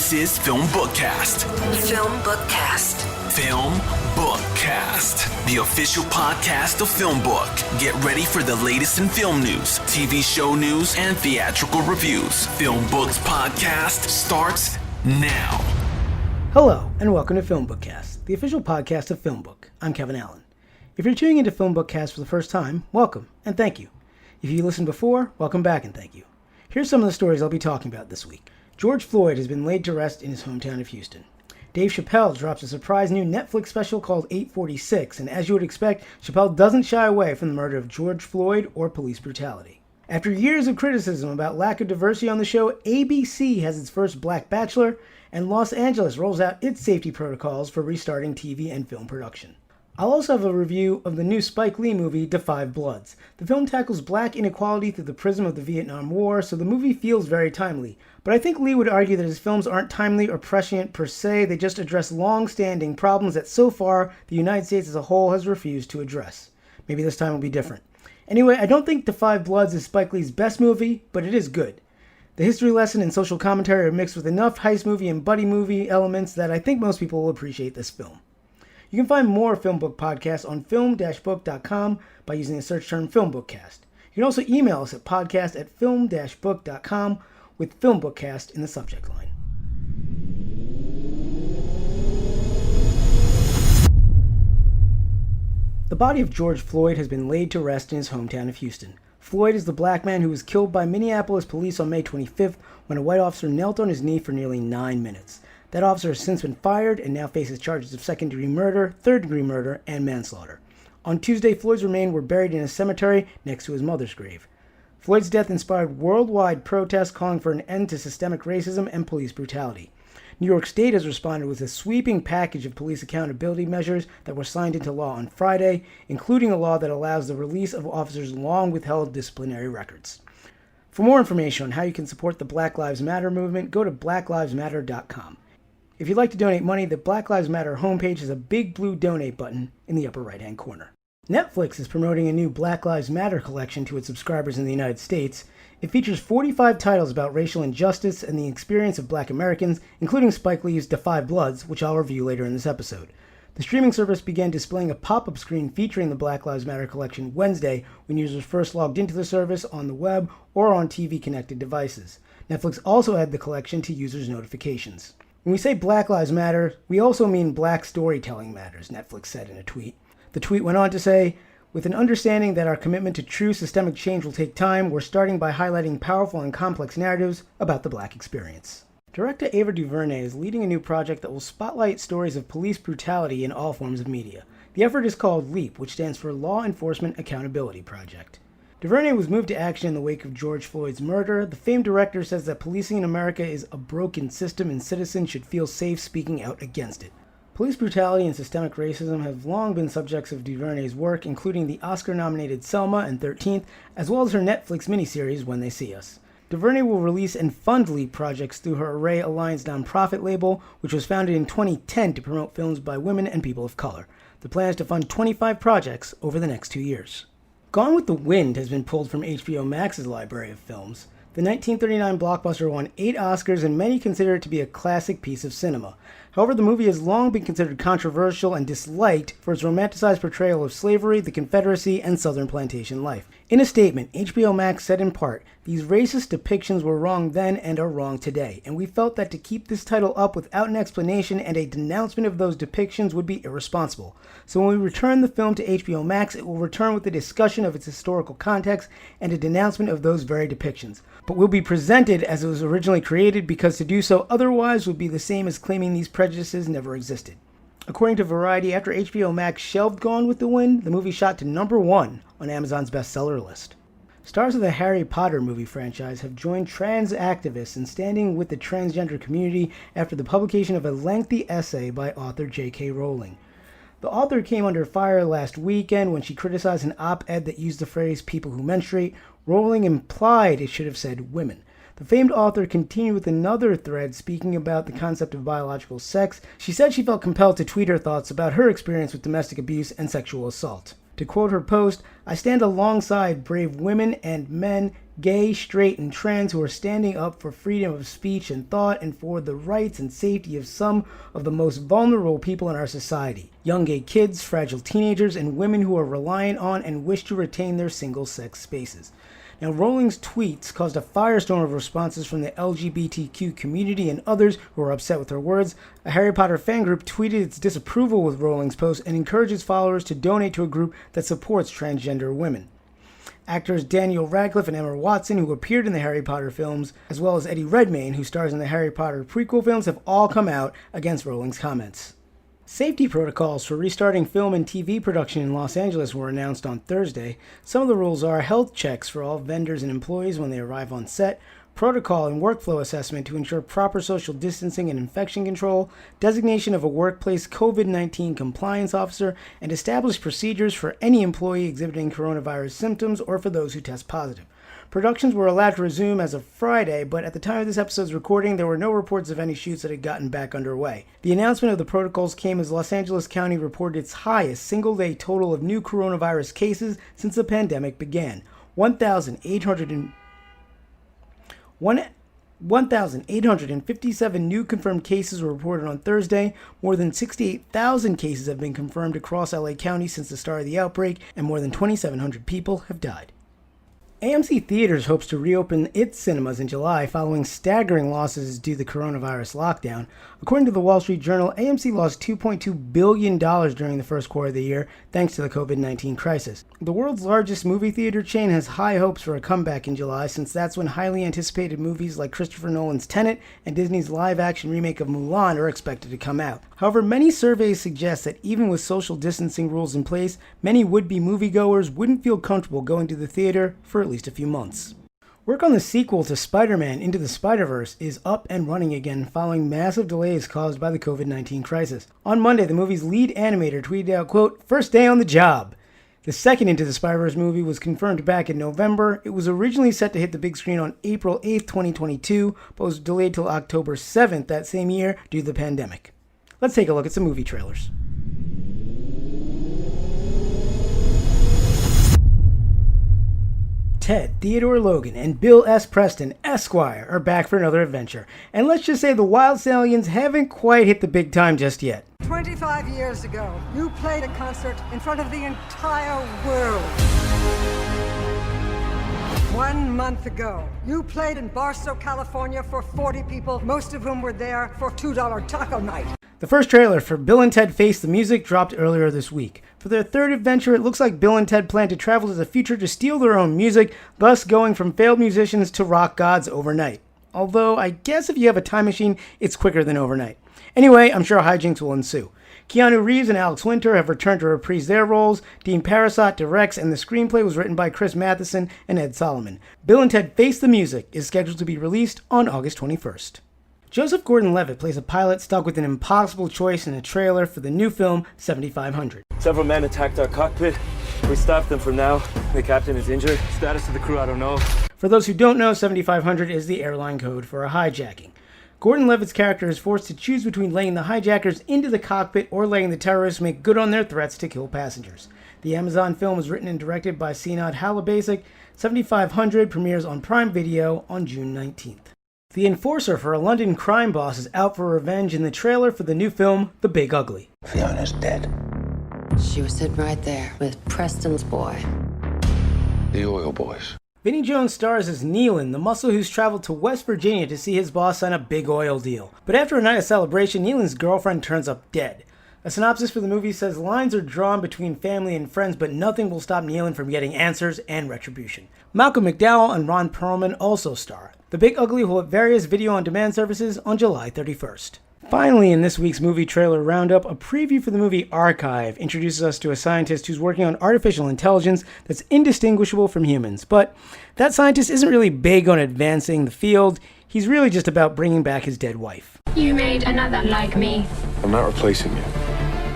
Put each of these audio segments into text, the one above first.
This is FilmBookCast. FilmBookCast. FilmBookCast, the official podcast of FilmBook. Get ready for the latest in film news, TV show news, and theatrical reviews. FilmBook's podcast starts now. Hello, and welcome to FilmBookCast, the official podcast of FilmBook. I'm Kevin Allen. If you're tuning into FilmBookCast for the first time, welcome, and thank you. If you listened before, welcome back and thank you. Here's some of the stories I'll be talking about this week. George Floyd has been laid to rest in his hometown of Houston. Dave Chappelle drops a surprise new Netflix special called 846, and as you would expect, Chappelle doesn't shy away from the murder of George Floyd or police brutality. After years of criticism about lack of diversity on the show, ABC has its first Black Bachelor, and Los Angeles rolls out its safety protocols for restarting TV and film production. I'll also have a review of the new Spike Lee movie, Da 5 Bloods. The film tackles black inequality through the prism of the Vietnam War, so the movie feels very timely. But I think Lee would argue that his films aren't timely or prescient per se, they just address long-standing problems that so far the United States as a whole has refused to address. Maybe this time will be different. Anyway, I don't think Da 5 Bloods is Spike Lee's best movie, but it is good. The history lesson and social commentary are mixed with enough heist movie and buddy movie elements that I think most people will appreciate this film. You can find more FilmBook podcasts on film-book.com by using the search term FilmBookCast. You can also email us at podcast@film-book.com with FilmBookCast in the subject line. The body of George Floyd has been laid to rest in his hometown of Houston. Floyd is the black man who was killed by Minneapolis police on May 25th when a white officer knelt on his knee for nearly 9 minutes. That officer has since been fired and now faces charges of second-degree murder, third-degree murder, and manslaughter. On Tuesday, Floyd's remains were buried in a cemetery next to his mother's grave. Floyd's death inspired worldwide protests calling for an end to systemic racism and police brutality. New York State has responded with a sweeping package of police accountability measures that were signed into law on Friday, including a law that allows the release of officers' long-withheld disciplinary records. For more information on how you can support the Black Lives Matter movement, go to blacklivesmatter.com. If you'd like to donate money, the Black Lives Matter homepage has a big blue donate button in the upper right-hand corner. Netflix is promoting a new Black Lives Matter collection to its subscribers in the United States. It features 45 titles about racial injustice and the experience of black Americans, including Spike Lee's Da 5 Bloods, which I'll review later in this episode. The streaming service began displaying a pop-up screen featuring the Black Lives Matter collection Wednesday when users first logged into the service on the web or on TV-connected devices. Netflix also added the collection to users' notifications. When we say Black Lives Matter, we also mean black storytelling matters, Netflix said in a tweet. The tweet went on to say, with an understanding that our commitment to true systemic change will take time, we're starting by highlighting powerful and complex narratives about the black experience. Director Ava DuVernay is leading a new project that will spotlight stories of police brutality in all forms of media. The effort is called LEAP, which stands for Law Enforcement Accountability Project. DuVernay was moved to action in the wake of George Floyd's murder. The famed director says that policing in America is a broken system and citizens should feel safe speaking out against it. Police brutality and systemic racism have long been subjects of DuVernay's work, including the Oscar-nominated Selma and 13th, as well as her Netflix miniseries When They See Us. DuVernay will release and fund LEAP projects through her Array Alliance nonprofit label, which was founded in 2010 to promote films by women and people of color. The plan is to fund 25 projects over the next 2 years. Gone with the Wind has been pulled from HBO Max's library of films. The 1939 blockbuster won 8 Oscars, and many consider it to be a classic piece of cinema. However, the movie has long been considered controversial and disliked for its romanticized portrayal of slavery, the Confederacy, and Southern plantation life. In a statement, HBO Max said in part, "These racist depictions were wrong then and are wrong today, and we felt that to keep this title up without an explanation and a denouncement of those depictions would be irresponsible. So when we return the film to HBO Max, it will return with a discussion of its historical context and a denouncement of those very depictions. But will be presented as it was originally created, because to do so otherwise would be the same as claiming these prejudices never existed." According to Variety, after HBO Max shelved Gone with the Wind, the movie shot to number 1 on Amazon's bestseller list. Stars of the Harry Potter movie franchise have joined trans activists in standing with the transgender community after the publication of a lengthy essay by author J.K. Rowling. The author came under fire last weekend when she criticized an op-ed that used the phrase "people who menstruate." Rowling implied it should have said "women." The famed author continued with another thread speaking about the concept of biological sex. She said she felt compelled to tweet her thoughts about her experience with domestic abuse and sexual assault. To quote her post, "I stand alongside brave women and men gay, straight, and trans who are standing up for freedom of speech and thought and for the rights and safety of some of the most vulnerable people in our society. Young gay kids, fragile teenagers, and women who are reliant on and wish to retain their single-sex spaces. Now, Rowling's tweets caused a firestorm of responses from the LGBTQ community and others who were upset with her words. A Harry Potter fan group tweeted its disapproval with Rowling's post and encourages followers to donate to a group that supports transgender women. Actors Daniel Radcliffe and Emma Watson, who appeared in the Harry Potter films, as well as Eddie Redmayne, who stars in the Harry Potter prequel films, have all come out against Rowling's comments. Safety protocols for restarting film and TV production in Los Angeles were announced on Thursday. Some of the rules are health checks for all vendors and employees when they arrive on set, protocol and workflow assessment to ensure proper social distancing and infection control, designation of a workplace COVID-19 compliance officer, and established procedures for any employee exhibiting coronavirus symptoms or for those who test positive. Productions were allowed to resume as of Friday, but at the time of this episode's recording, there were no reports of any shoots that had gotten back underway. The announcement of the protocols came as Los Angeles County reported its highest single-day total of new coronavirus cases since the pandemic began. 1,857 new confirmed cases were reported on Thursday. More than 68,000 cases have been confirmed across LA County since the start of the outbreak, and more than 2,700 people have died. AMC Theaters hopes to reopen its cinemas in July following staggering losses due to the coronavirus lockdown. According to the Wall Street Journal, AMC lost $2.2 billion during the first quarter of the year thanks to the COVID-19 crisis. The world's largest movie theater chain has high hopes for a comeback in July, since that's when highly anticipated movies like Christopher Nolan's Tenet and Disney's live-action remake of Mulan are expected to come out. However, many surveys suggest that even with social distancing rules in place, many would-be moviegoers wouldn't feel comfortable going to the theater for at least a few months. Work on the sequel to Spider-Man Into the Spider-Verse is up and running again following massive delays caused by the COVID-19 crisis. On Monday, the movie's lead animator tweeted out, quote, "First day on the job." The second Into the Spider-Verse movie was confirmed back in November. It was originally set to hit the big screen on April 8th, 2022, but was delayed till October 7th that same year due to the pandemic. Let's take a look at some movie trailers. Ted, Theodore Logan, and Bill S. Preston, Esquire, are back for another adventure. And let's just say the Wild Stallions haven't quite hit the big time just yet. 25 years ago, you played a concert in front of the entire world. 1 month ago, you played in Barstow, California for 40 people, most of whom were there for $2 taco night. The first trailer for Bill and Ted Face the Music dropped earlier this week. For their third adventure, it looks like Bill and Ted plan to travel to the future to steal their own music, thus going from failed musicians to rock gods overnight. Although, I guess if you have a time machine, it's quicker than overnight. Anyway, I'm sure hijinks will ensue. Keanu Reeves and Alex Winter have returned to reprise their roles. Dean Parasot directs, and the screenplay was written by Chris Matheson and Ed Solomon. Bill and Ted Face the Music is scheduled to be released on August 21st. Joseph Gordon-Levitt plays a pilot stuck with an impossible choice in a trailer for the new film 7500. Several men attacked our cockpit. We stopped them for now. The captain is injured. Status of the crew, I don't know. For those who don't know, 7500 is the airline code for a hijacking. Gordon-Levitt's character is forced to choose between letting the hijackers into the cockpit or letting the terrorists make good on their threats to kill passengers. The Amazon film was written and directed by Sinad Halabasic. 7500 premieres on Prime Video on June 19th. The enforcer for a London crime boss is out for revenge in the trailer for the new film, The Big Ugly. Fiona's dead. She was sitting right there with Preston's boy. The oil boys. Vinnie Jones stars as Nealon, the muscle who's traveled to West Virginia to see his boss sign a big oil deal. But after a night of celebration, Nealon's girlfriend turns up dead. A synopsis for the movie says lines are drawn between family and friends, but nothing will stop Nealon from getting answers and retribution. Malcolm McDowell and Ron Perlman also star. The Big Ugly will hit various video-on-demand services on July 31st. Finally, in this week's movie trailer roundup, a preview for the movie Archive introduces us to a scientist who's working on artificial intelligence that's indistinguishable from humans. But that scientist isn't really big on advancing the field. He's really just about bringing back his dead wife. You made another like me. I'm not replacing you.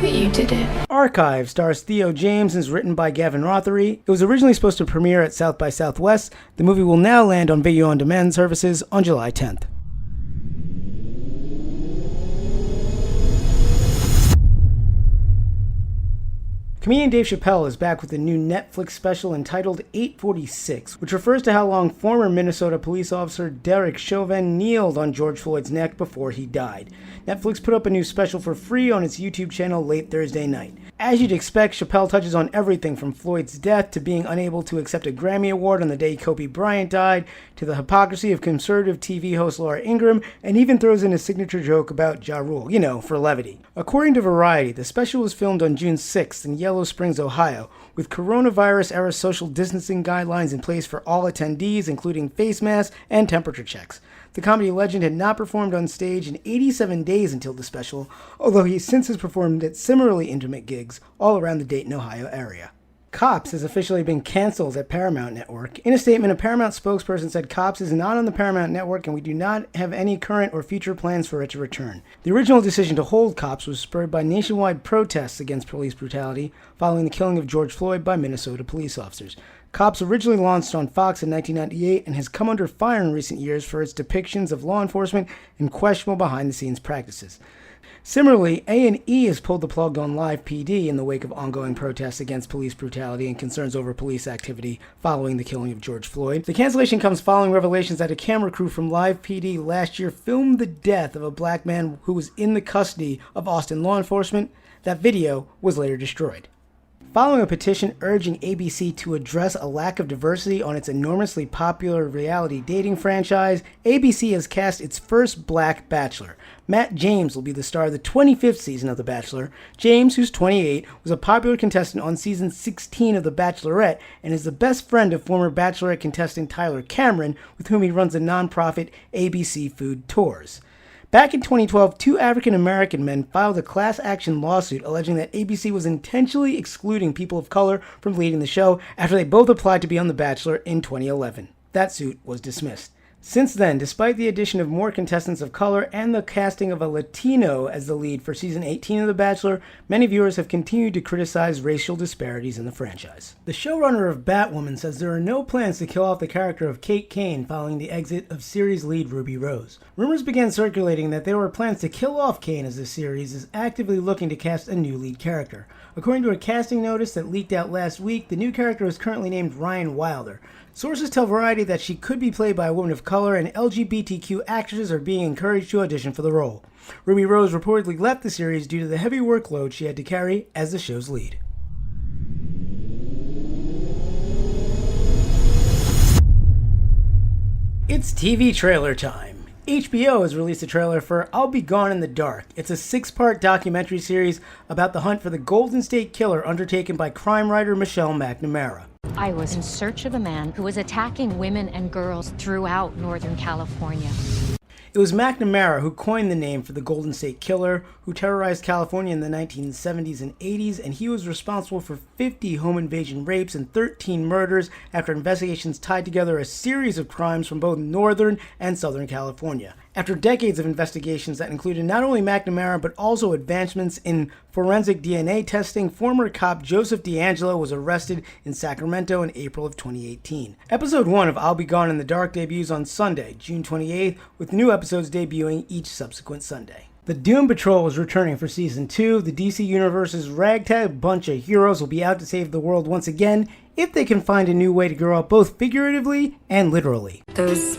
But you did it. Archive stars Theo James and is written by Gavin Rothery. It was originally supposed to premiere at South by Southwest. The movie will now land on video-on-demand services on July 10th. Comedian Dave Chappelle is back with a new Netflix special entitled 846, which refers to how long former Minnesota police officer Derek Chauvin kneeled on George Floyd's neck before he died. Netflix put up a new special for free on its YouTube channel late Thursday night. As you'd expect, Chappelle touches on everything from Floyd's death to being unable to accept a Grammy Award on the day Kobe Bryant died, to the hypocrisy of conservative TV host Laura Ingraham, and even throws in a signature joke about Ja Rule, for levity. According to Variety, the special was filmed on June 6th in Yellow Springs, Ohio, with coronavirus-era social distancing guidelines in place for all attendees, including face masks and temperature checks. The comedy legend had not performed on stage in 87 days until the special, although he since has performed at similarly intimate gigs all around the Dayton, Ohio area. Cops has officially been canceled at Paramount Network. In a statement, a Paramount spokesperson said Cops is not on the Paramount Network and we do not have any current or future plans for it to return. The original decision to hold Cops was spurred by nationwide protests against police brutality following the killing of George Floyd by Minnesota police officers. Cops originally launched on Fox in 1998 and has come under fire in recent years for its depictions of law enforcement and questionable behind-the-scenes practices. Similarly, A&E has pulled the plug on Live PD in the wake of ongoing protests against police brutality and concerns over police activity following the killing of George Floyd. The cancellation comes following revelations that a camera crew from Live PD last year filmed the death of a black man who was in the custody of Austin law enforcement. That video was later destroyed. Following a petition urging ABC to address a lack of diversity on its enormously popular reality dating franchise, ABC has cast its first black bachelor. Matt James will be the star of the 25th season of The Bachelor. James, who's 28, was a popular contestant on season 16 of The Bachelorette and is the best friend of former Bachelorette contestant Tyler Cameron, with whom he runs the nonprofit ABC Food Tours. Back in 2012, two African-American men filed a class action lawsuit alleging that ABC was intentionally excluding people of color from leading the show after they both applied to be on The Bachelor in 2011. That suit was dismissed. Since then, despite the addition of more contestants of color and the casting of a Latino as the lead for season 18 of The Bachelor, many viewers have continued to criticize racial disparities in the franchise. The showrunner of Batwoman says there are no plans to kill off the character of Kate Kane following the exit of series lead Ruby Rose. Rumors began circulating that there were plans to kill off Kane as the series is actively looking to cast a new lead character. According to a casting notice that leaked out last week, the new character is currently named Ryan Wilder. Sources tell Variety that she could be played by a woman of color and LGBTQ actresses are being encouraged to audition for the role. Ruby Rose reportedly left the series due to the heavy workload she had to carry as the show's lead. It's TV trailer time. HBO has released a trailer for I'll Be Gone in the Dark. It's a 6-part documentary series about the hunt for the Golden State Killer undertaken by crime writer Michelle McNamara. I was in search of a man who was attacking women and girls throughout Northern California. It was McNamara who coined the name for the Golden State Killer, who terrorized California in the 1970s and 80s, and he was responsible for 50 home invasion rapes and 13 murders after investigations tied together a series of crimes from both Northern and Southern California. After decades of investigations that included not only McNamara but also advancements in forensic DNA testing, former cop Joseph D'Angelo was arrested in Sacramento in April of 2018. Episode 1 of I'll Be Gone in the Dark debuts on Sunday, June 28th, with new episodes debuting each subsequent Sunday. The Doom Patrol is returning for Season 2. The DC Universe's ragtag bunch of heroes will be out to save the world once again if they can find a new way to grow up both figuratively and literally. Those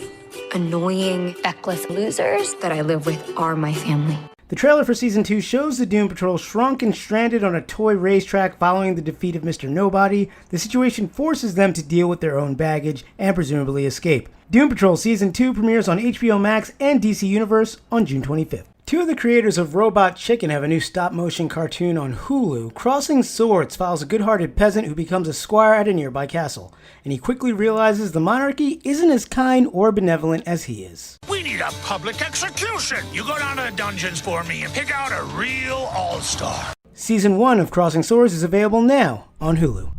annoying, feckless losers that I live with are my family. The trailer for Season 2 shows the Doom Patrol shrunk and stranded on a toy racetrack following the defeat of Mr. Nobody. The situation forces them to deal with their own baggage and presumably escape. Doom Patrol Season 2 premieres on HBO Max and DC Universe on June 25th. Two of the creators of Robot Chicken have a new stop-motion cartoon on Hulu. Crossing Swords follows a good-hearted peasant who becomes a squire at a nearby castle, and he quickly realizes the monarchy isn't as kind or benevolent as he is. We need a public execution! You go down to the dungeons for me and pick out a real all-star. Season 1 of Crossing Swords is available now on Hulu.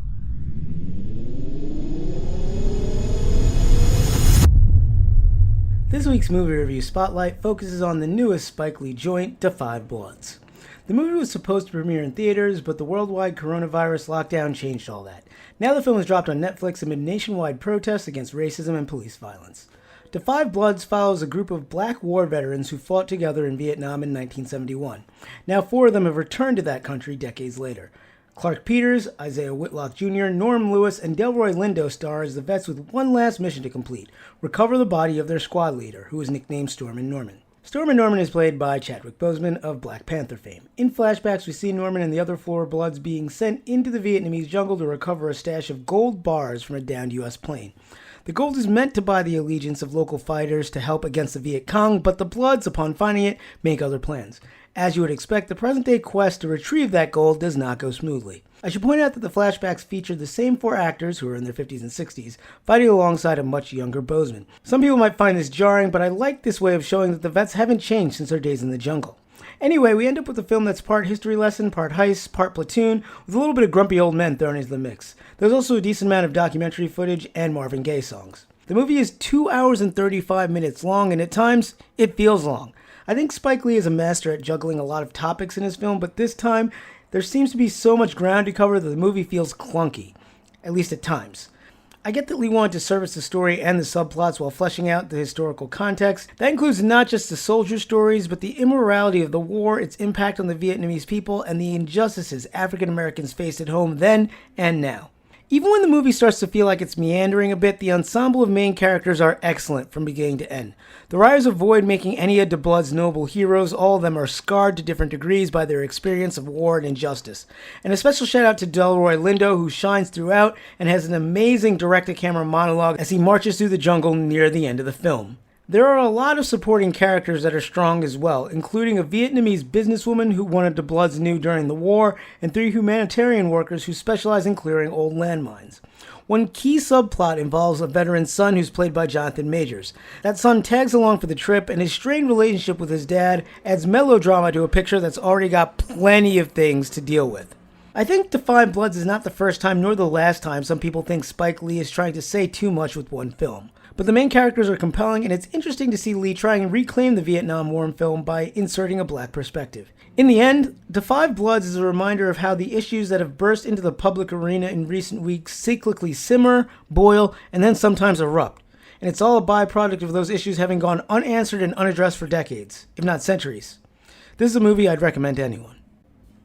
This week's movie review spotlight focuses on the newest Spike Lee joint, Da 5 Bloods. The movie was supposed to premiere in theaters, but the worldwide coronavirus lockdown changed all that. Now the film is dropped on Netflix amid nationwide protests against racism and police violence. Da 5 Bloods follows a group of black war veterans who fought together in Vietnam in 1971. Now 4 of them have returned to that country decades later. Clark Peters, Isaiah Whitlock Jr., Norm Lewis, and Delroy Lindo star as the vets with one last mission to complete: recover the body of their squad leader, who is nicknamed Stormin' Norman. Stormin' Norman is played by Chadwick Boseman of Black Panther fame. In flashbacks, we see Norman and the other Floor Bloods being sent into the Vietnamese jungle to recover a stash of gold bars from a downed U.S. plane. The gold is meant to buy the allegiance of local fighters to help against the Viet Cong, but the Bloods, upon finding it, make other plans. As you would expect, the present-day quest to retrieve that gold does not go smoothly. I should point out that the flashbacks feature the same 4 actors, who are in their 50s and 60s, fighting alongside a much younger Boseman. Some people might find this jarring, but I like this way of showing that the vets haven't changed since their days in the jungle. Anyway, we end up with a film that's part history lesson, part heist, part platoon, with a little bit of grumpy old men thrown into the mix. There's also a decent amount of documentary footage and Marvin Gaye songs. The movie is 2 hours and 35 minutes long, and at times, it feels long. I think Spike Lee is a master at juggling a lot of topics in his film, but this time, there seems to be so much ground to cover that the movie feels clunky, at least at times. I get that Lee wanted to service the story and the subplots while fleshing out the historical context. That includes not just the soldier stories, but the immorality of the war, its impact on the Vietnamese people, and the injustices African Americans faced at home then and now. Even when the movie starts to feel like it's meandering a bit, the ensemble of main characters are excellent from beginning to end. The writers avoid making any of DeBlood's noble heroes. All of them are scarred to different degrees by their experience of war and injustice. And a special shout out to Delroy Lindo, who shines throughout and has an amazing direct-to-camera monologue as he marches through the jungle near the end of the film. There are a lot of supporting characters that are strong as well, including a Vietnamese businesswoman who one of DeBlood's knew during the war, and 3 humanitarian workers who specialize in clearing old landmines. One key subplot involves a veteran's son who's played by Jonathan Majors. That son tags along for the trip, and his strained relationship with his dad adds melodrama to a picture that's already got plenty of things to deal with. I think Define Bloods is not the first time nor the last time some people think Spike Lee is trying to say too much with one film. But the main characters are compelling, and it's interesting to see Lee trying to reclaim the Vietnam War film by inserting a black perspective. In the end, Defy Bloods is a reminder of how the issues that have burst into the public arena in recent weeks cyclically simmer, boil, and then sometimes erupt. And it's all a byproduct of those issues having gone unanswered and unaddressed for decades, if not centuries. This is a movie I'd recommend to anyone.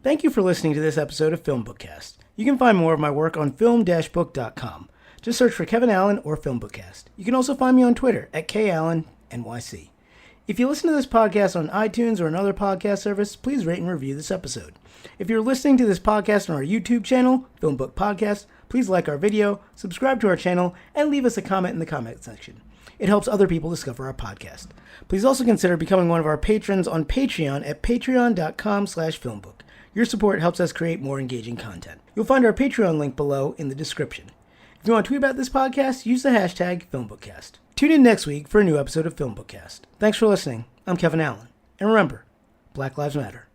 Thank you for listening to this episode of FilmBookCast. You can find more of my work on film-book.com. Just search for Kevin Allen or FilmBookCast. You can also find me on Twitter at KAllenNYC. If you listen to this podcast on iTunes or another podcast service, please rate and review this episode. If you're listening to this podcast on our YouTube channel, FilmBook Podcast, please like our video, subscribe to our channel, and leave us a comment in the comment section. It helps other people discover our podcast. Please also consider becoming one of our patrons on Patreon at patreon.com/filmbook. Your support helps us create more engaging content. You'll find our Patreon link below in the description. If you want to tweet about this podcast, use the hashtag FilmBookCast. Tune in next week for a new episode of FilmBookCast. Thanks for listening. I'm Kevin Allen. And remember, Black Lives Matter.